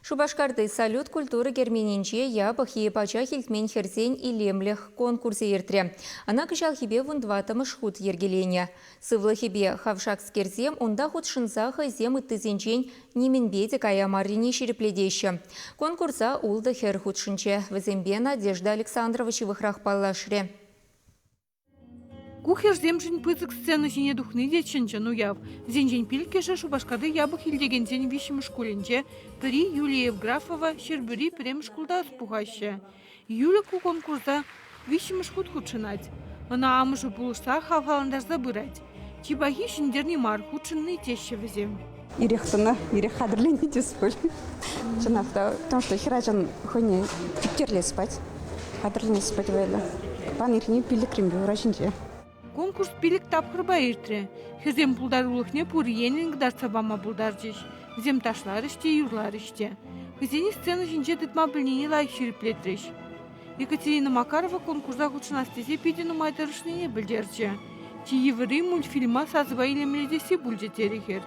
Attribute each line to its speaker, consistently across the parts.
Speaker 1: Шубашкарды салют культуры герменинче я бахи пача хилтмен херзень и лемлех конкурсе ертре. Она кышал хибе вундватам шхут ергеленя. Сывла хибе хавшак скерзем онда худ шинзаха зем и тызенчень неменбеде кая марине шерепледеща. Конкурса улда хер худшинче. Везембе Надежда Александровича выхрах палашре.
Speaker 2: Кухер земжин пызык сцена жине духны деченчен уяв. Зенжен пилкеше Шубашкады ябых илдеген зен вишім школінче піри Юлия Евграфова шербюри пірем шкулда спухаще. Юля ку конкурса вишім шкут худшынать. Она амышы булышса хавхаландарза бырать. Чибахи шиндерни мар худшынны теща візем.
Speaker 3: Ирехтана, ирех хадрлени деспөл. Чынақта, потому что хирачан хойне типтерле спать. Хадрлени спать вайла. Пан ирни пиликримбе урашинче.
Speaker 2: Конкурс пилик тапхырба иртре. Хезем пулдарулыхне пур енинг дарцабама пулдаржиш. Зем ташлар іште, юрлар іште. Хезени сцена жинче тытма білнені лайк шереплетреш. Екатерина Макарова конкурса худшынастесе пидену майтарышныне білдерче. Чиевыры мультфильма сазыба илемледесі бүлже терехер.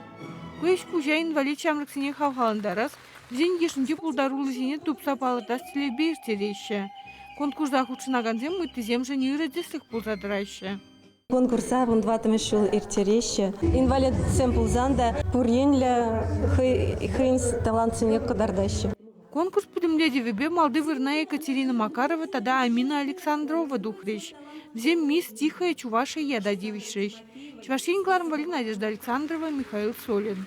Speaker 2: Көйш кужа инвалид чамрыксыне хавхаландарас, зен ешінче пулдарулы зене тупса палырдас телебе иртереше. Конкурса худшынаган зем мыттызем жіне үрәдеслік пулзадырайше.
Speaker 4: Конкурса вундватым шул иртереше. Инвалид сэмплзанда пуренля хейнс талантсыне кадардаще.
Speaker 2: Конкурс пудемледи вебе малды вырна Екатерина Макарова тада Амина Александрова духрещ. Взем мисс Тихая Чувашия яда девичрещ. Чувашин Гларм Надежда Александрова, Михаил Солин.